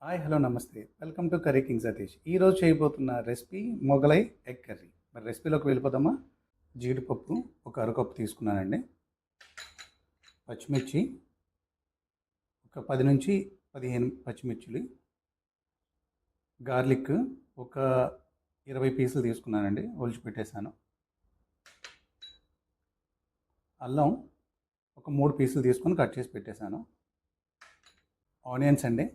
Hi hello నమస్తే welcome to curry king Satish. ఈరోజు చేయబోతున్న రెసిపీ మొగలై ఎగ్ కర్రీ. మరి రెసిపీలోకి వెళ్ళిపోదామా? జీడిపప్పు ఒక అరకప్పు తీసుకున్నానండి. పచ్చిమిర్చి ఒక 10 నుంచి 15 పచ్చిమిర్చిలు. గార్లిక్ ఒక 20 పీసులు తీసుకున్నానండి, ఒలిచి పెట్టేశాను. అల్లం ఒక 3 పీసులు తీసుకొని కట్ చేసి పెట్టేశాను. ఆనియన్స్ అండి,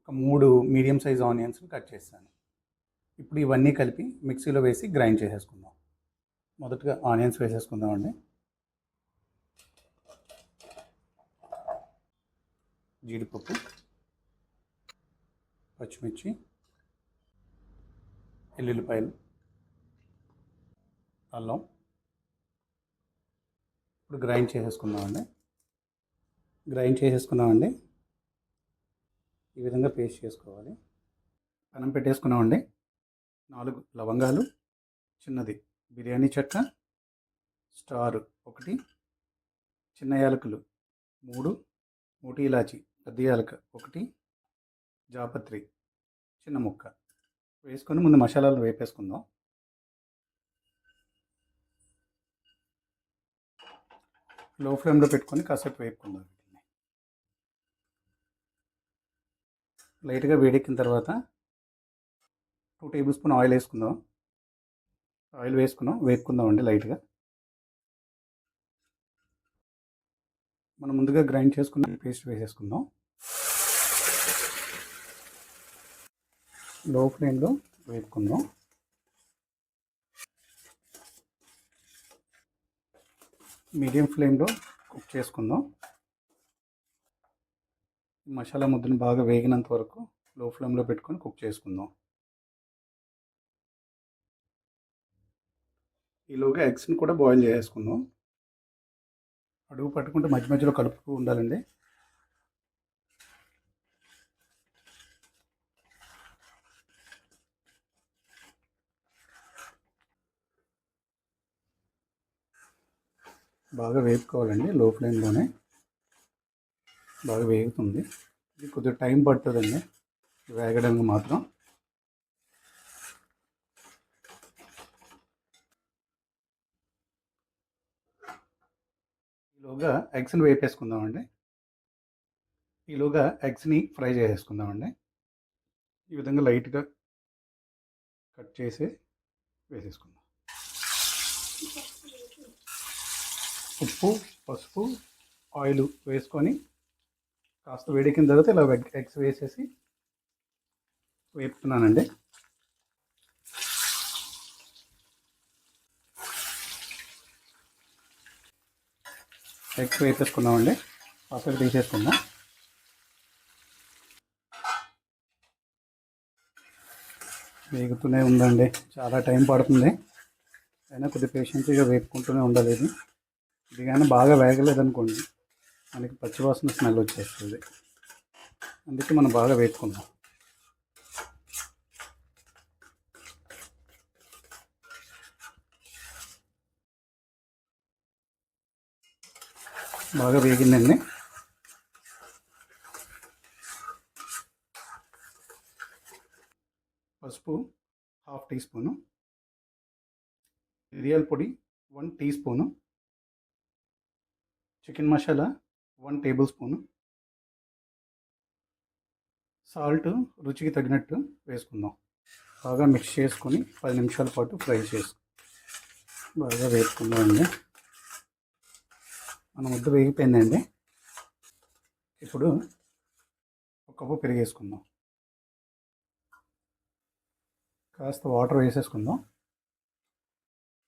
ఒక 3 మీడియం సైజ్ ఆనియన్స్ని కట్ చేశాను. ఇప్పుడు ఇవన్నీ కలిపి మిక్సీలో వేసి గ్రైండ్ చేసేసుకుందాం. మొదటగా ఆనియన్స్ వేసేసుకుందామండి. జీడిపప్పు, పచ్చిమిర్చి, ఎల్లుల్లిపాయలు, అల్లం ఇప్పుడు గ్రైండ్ చేసేసుకున్నామండి. ఈ విధంగా పేస్ట్ చేసుకోవాలి. పెనం పెట్టేసుకున్నామండి. 4 లవంగాలు, చిన్నది బిర్యానీ చెక్క, స్టార్ 1, చిన్న యాలకులు 3, మోటీ ఇలాచి పెద్ద యాలక 1, జాపత్రి చిన్న ముక్క వేసుకొని ముందు మసాలాలు వేపేసుకుందాం. లో ఫ్లేమ్లో పెట్టుకొని కాసేపు వేపుకుందాం. లైట్గా వేడెక్కిన తర్వాత 2 టేబుల్ స్పూన్ ఆయిల్ వేసుకుందాం. వేపుకుందామండి లైట్గా. మనం ముందుగా గ్రైండ్ చేసుకున్న పేస్ట్ వేసేసుకుందాం. లో ఫ్లేమ్లో వేపుకుందాం. మీడియం ఫ్లేమ్లో కుక్ చేసుకుందాం. మసాలా ముద్దను బాగా వేగినంత వరకు లో ఫ్లేమ్లో పెట్టుకొని కుక్ చేసుకుందాం. ఈలోగా ఎగ్స్ని కూడా బాయిల్ చేసుకుందాం. అడుగు పట్టుకుంటే మధ్య మధ్యలో కలుపుతూ ఉండాలండి. బాగా వేపుకోవాలండి, లో ఫ్లేమ్లోనే. బాగా వేగుతుంది. ఇది కొద్దిగా టైం పడుతుందండి వేగడానికి మాత్రం. ఈలోగా ఎగ్స్ని వేపేసుకుందామండి. ఈలోగా ఎగ్స్ని ఫ్రై చేసేసుకుందామండి. ఈ విధంగా లైట్గా కట్ చేసి వేసేసుకుందాం. ఉప్పు, పసుపు, ఆయిల్ వేసుకొని కాస్త వేడెక్కిన తర్వాత ఇలా ఎగ్స్ వేసేసి వేపుతున్నానండి. ఎగ్స్ వేసేసుకున్నామండి. కాసేపు తీసేసుకుందాం. వేగుతూనే ఉందండి, చాలా టైం పడుతుంది. అయినా కొద్దిగా పేషెన్స్గా వేపుకుంటూనే ఉండాలి. ఇది కానీ బాగా వేగలేదనుకోండి మనకి పచ్చివాసన స్మెల్ వచ్చేస్తుంది. అందుకే మనం బాగా వేపుకుందాం. బాగా వేగిందండి. పసుపు 1/2 టీ స్పూను, మిరియాల పొడి 1 teaspoon, chicken masala 1 tablespoon, salt రుచికి తగినట్టు వేసుకుందాం. బాగా మిక్స్ చేసుకొని 10 నిమిషాల పాటు ఫ్రై బాగా వేసుకుందామండి. మన ముద్ద వేగిపోయిందండి. ఇప్పుడు ఒక కప్పు పెరుగు వేసుకుందాం. కాస్త వాటర్ వేసేసుకుందాం.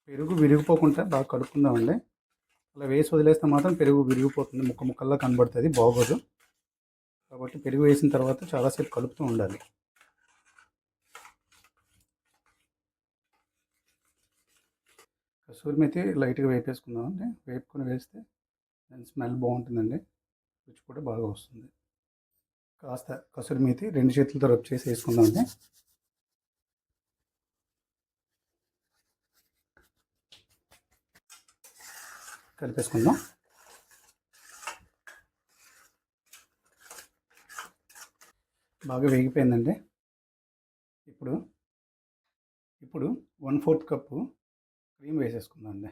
పెరుగు విరిగిపోకుండా బాగా కలుపుకుందామండి. అలా వేసి వదిలేస్తే మాత్రం పెరుగు విరిగిపోతుంది, ముక్క ముక్కల్లా కనబడుతుంది, బాగోదు. కాబట్టి పెరుగు వేసిన తర్వాత చాలాసేపు కలుపుతూ ఉండాలి. కసూరి మేతి లైట్గా వేపేసుకుందామండి. వేపుకొని వేస్తే దాని స్మెల్ బాగుంటుందండి, రుచి కూడా బాగా వస్తుంది. కాస్త కసూరి మేతి 2 చేతులతో రబ్ చేసి వేసుకుందామండి. కలిపేసుకుందాం. బాగా వేగిపోయిందండి. ఇప్పుడు ఇప్పుడు 1/4 కప్పు క్రీమ్ వేసేసుకుందాం అండి.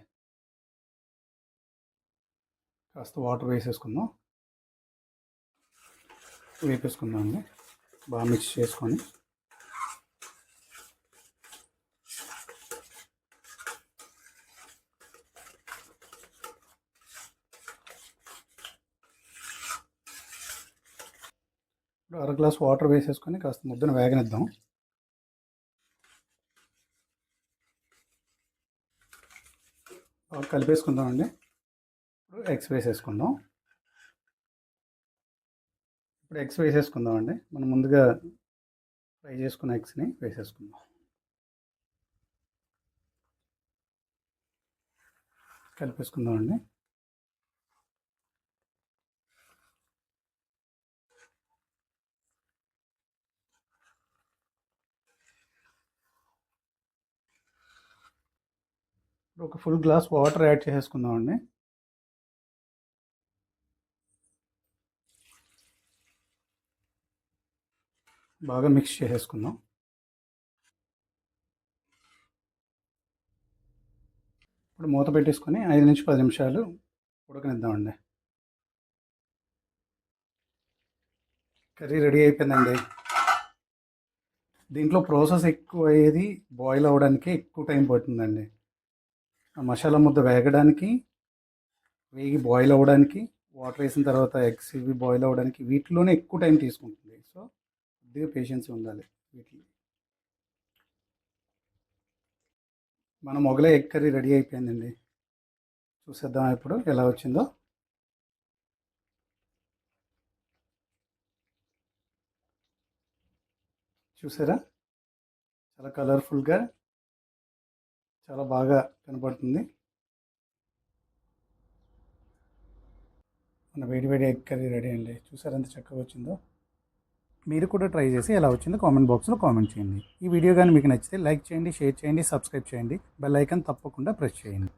కాస్త వాటర్ వేసేసుకుందాం. వేపేసుకుందాం అండి. బాగా మిక్స్ చేసుకొని ఇప్పుడు అర గ్లాస్ వాటర్ వేసేసుకొని కాస్త ముద్దను వేగనిద్దాం. బాగా కలిపేసుకుందామండి. ఇప్పుడు ఎగ్స్ వేసేసుకుందాం. ఇప్పుడు ఎగ్స్ వేసేసుకుందామండి. మనం ముందుగా ఫ్రై చేసుకున్న ఎగ్స్ని వేసేసుకుందాం. కలిపేసుకుందామండి. ఇప్పుడు ఒక ఫుల్ గ్లాస్ వాటర్ యాడ్ చేసేసుకుందామండి. బాగా మిక్స్ చేసేసుకుందాం. ఇప్పుడు మూత పెట్టేసుకొని 5 నుంచి 10 నిమిషాలు ఉడకనిద్దామండి. కర్రీ రెడీ అయిపోయిందండి. దీంట్లో ప్రాసెస్ ఎక్కువ అయ్యేది బాయిల్ అవ్వడానికి ఎక్కువ టైం పడుతుందండి. ఆ మసాలా ముద్ద వేగడానికి, వేగి బాయిల్ అవ్వడానికి, వాటర్ వేసిన తర్వాత ఎగ్స్ ఇవి బాయిల్ అవ్వడానికి వీటిలోనే ఎక్కువ టైం తీసుకుంటుంది. సో కొద్దిగా పేషెన్స్ ఉండాలి వీటికి. మన మొగలై ఎగ్ కర్రీ రెడీ అయిపోయిందండి. చూసేద్దాం ఇప్పుడు ఎలా వచ్చిందో. చూసారా, చాలా కలర్ఫుల్గా చాలా బాగా కనపడుతుంది. మన వేడి వేడి ఎగ్ కర్రీ రెడీ అండి. చూసారా ఎంత చక్కగా వచ్చిందో. మీరు కూడా ట్రై చేసి ఎలా వచ్చిందో కామెంట్ బాక్స్లో కామెంట్ చేయండి. ఈ వీడియో కానీ మీకు నచ్చితే లైక్ చేయండి, షేర్ చేయండి, సబ్స్క్రైబ్ చేయండి. బెల్ ఐకాన్ తప్పకుండా ప్రెస్ చేయండి.